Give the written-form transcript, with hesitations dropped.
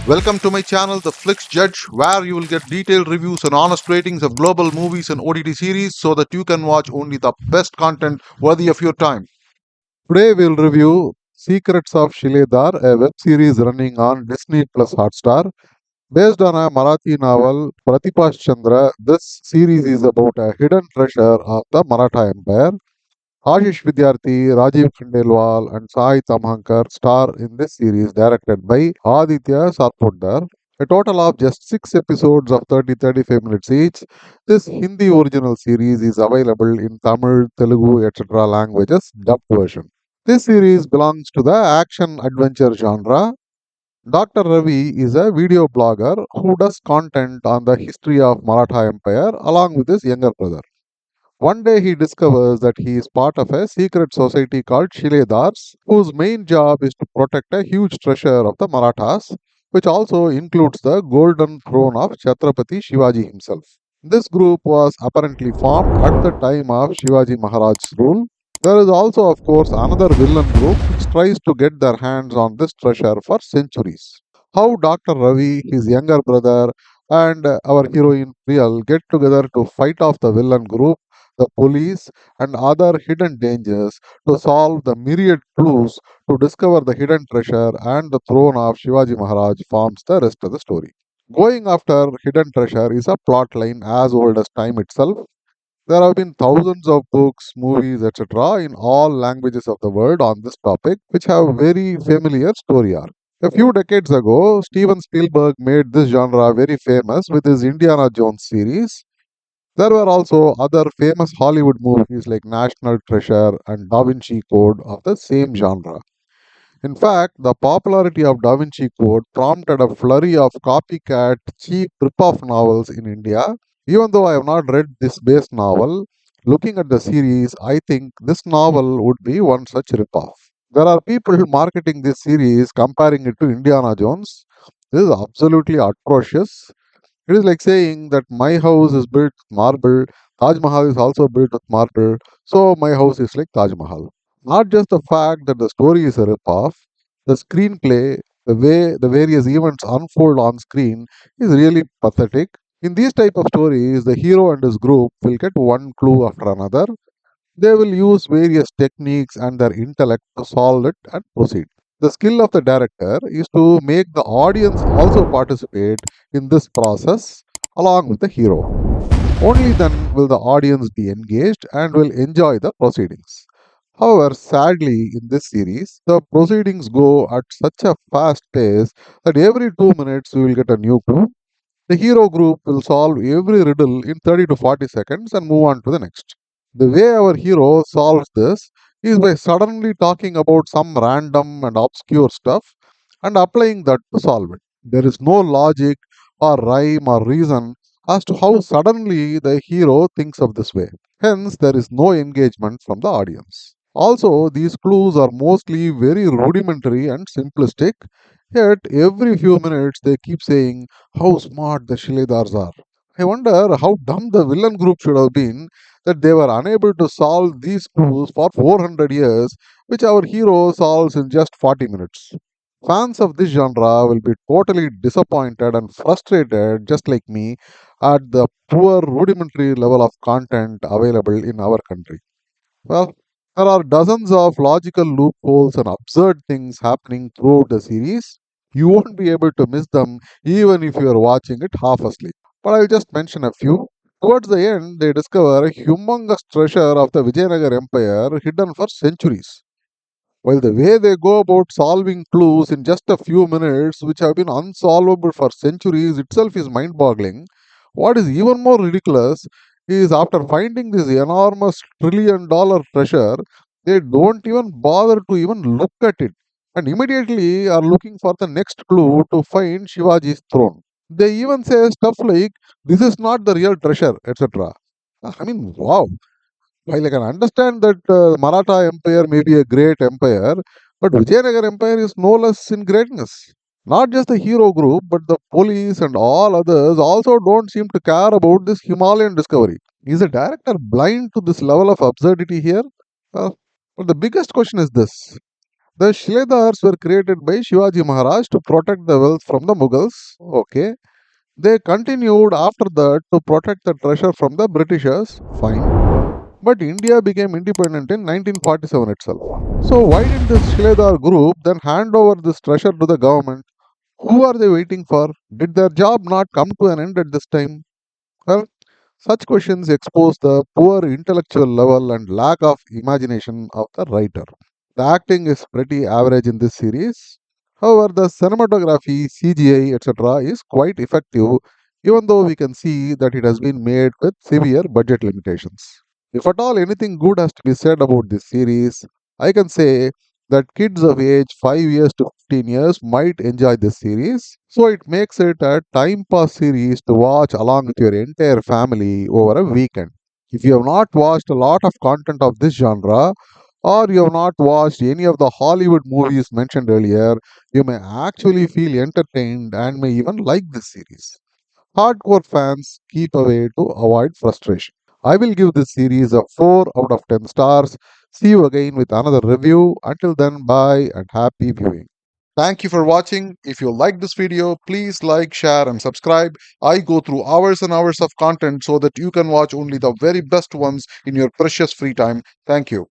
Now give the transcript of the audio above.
Welcome to my channel, The Flix Judge, where you will get detailed reviews and honest ratings of global movies and OTT series so that you can watch only the best content worthy of your time. Today we'll review Secrets of Shiledar, a web series running on Disney Plus Hotstar. Based on a Marathi novel, Pratipash Chandra, this series is about a hidden treasure of the Maratha Empire. Ashish Vidyarthi, Rajiv Khandelwal, and Sai Tamhankar star in this series directed by Aditya Sarpotdar. A total of just 6 episodes of 30-35 minutes each. This Hindi original series is available in Tamil, Telugu, etc. languages dubbed version. This series belongs to the action adventure genre. Dr. Ravi is a video blogger who does content on the history of Maratha Empire along with his younger brother. One day he discovers that he is part of a secret society called Shiledars, whose main job is to protect a huge treasure of the Marathas, which also includes the golden throne of Chhatrapati Shivaji himself. This group was apparently formed at the time of Shivaji Maharaj's rule. There is also, of course, another villain group which tries to get their hands on this treasure for centuries. How Dr. Ravi, his younger brother, and our heroine Priyal get together to fight off the villain group, the police, and other hidden dangers to solve the myriad clues to discover the hidden treasure and the throne of Shivaji Maharaj forms the rest of the story. Going after hidden treasure is a plot line as old as time itself. There have been thousands of books, movies, etc., in all languages of the world on this topic, which have very familiar story arc. A few decades ago, Steven Spielberg made this genre very famous with his Indiana Jones series. There were also other famous Hollywood movies like National Treasure and Da Vinci Code of the same genre. In fact, the popularity of Da Vinci Code prompted a flurry of copycat, cheap rip-off novels in India. Even though I have not read this base novel, looking at the series, I think this novel would be one such rip-off. There are people marketing this series comparing it to Indiana Jones. This is absolutely atrocious. It is like saying that my house is built with marble, Taj Mahal is also built with marble, so my house is like Taj Mahal. Not just the fact that the story is a ripoff, the screenplay, the way the various events unfold on screen is really pathetic. In these type of stories, the hero and his group will get one clue after another. They will use various techniques and their intellect to solve it and proceed. The skill of the director is to make the audience also participate in this process along with the hero. Only then will the audience be engaged and will enjoy the proceedings. However, sadly, in this series, the proceedings go at such a fast pace that every 2 minutes we will get a new clue. The hero group will solve every riddle in 30 to 40 seconds and move on to the next. The way our hero solves this is by suddenly talking about some random and obscure stuff and applying that to solve it. There is no logic or rhyme or reason as to how suddenly the hero thinks of this way. Hence, there is no engagement from the audience. Also, these clues are mostly very rudimentary and simplistic, yet every few minutes they keep saying how smart the Shiledars are. I wonder how dumb the villain group should have been that they were unable to solve these clues for 400 years, which our hero solves in just 40 minutes. Fans of this genre will be totally disappointed and frustrated, just like me, at the poor rudimentary level of content available in our country. Well, there are dozens of logical loopholes and absurd things happening throughout the series. You won't be able to miss them even if you are watching it half asleep. But I'll just mention a few. Towards the end, they discover a humongous treasure of the Vijayanagar Empire hidden for centuries. While the way they go about solving clues in just a few minutes, which have been unsolvable for centuries, itself is mind boggling. What is even more ridiculous is after finding this enormous $1 trillion treasure, they don't even bother to even look at it and immediately are looking for the next clue to find Shivaji's throne. They even say stuff like, "This is not the real treasure," etc. I mean, wow. While I can understand that Maratha Empire may be a great empire, but Vijayanagar Empire is no less in greatness. Not just the hero group, but the police and all others also don't seem to care about this Himalayan discovery. Is the director blind to this level of absurdity here? Well, but the biggest question is this. The Shiledars were created by Shivaji Maharaj to protect the wealth from the Mughals. Okay. They continued after that to protect the treasure from the Britishers. Fine. But India became independent in 1947 itself. So why didn't this Shiledar group then hand over this treasure to the government? Who are they waiting for? Did their job not come to an end at this time? Well, such questions expose the poor intellectual level and lack of imagination of the writer. The acting is pretty average in this series. However, the cinematography, CGI, etc., is quite effective, even though we can see that it has been made with severe budget limitations. If at all anything good has to be said about this series, I can say that kids of age 5 years to 15 years might enjoy this series. So it makes it a time pass series to watch along with your entire family over a weekend. If you have not watched a lot of content of this genre, or you have not watched any of the Hollywood movies mentioned earlier, you may actually feel entertained and may even like this series. Hardcore fans keep away to avoid frustration. I will give this series a 4 out of 10 stars. See you again with another review. Until then, bye and happy viewing. Thank you for watching. If you like this video, please like, share, and subscribe. I go through hours and hours of content so that you can watch only the very best ones in your precious free time. Thank you.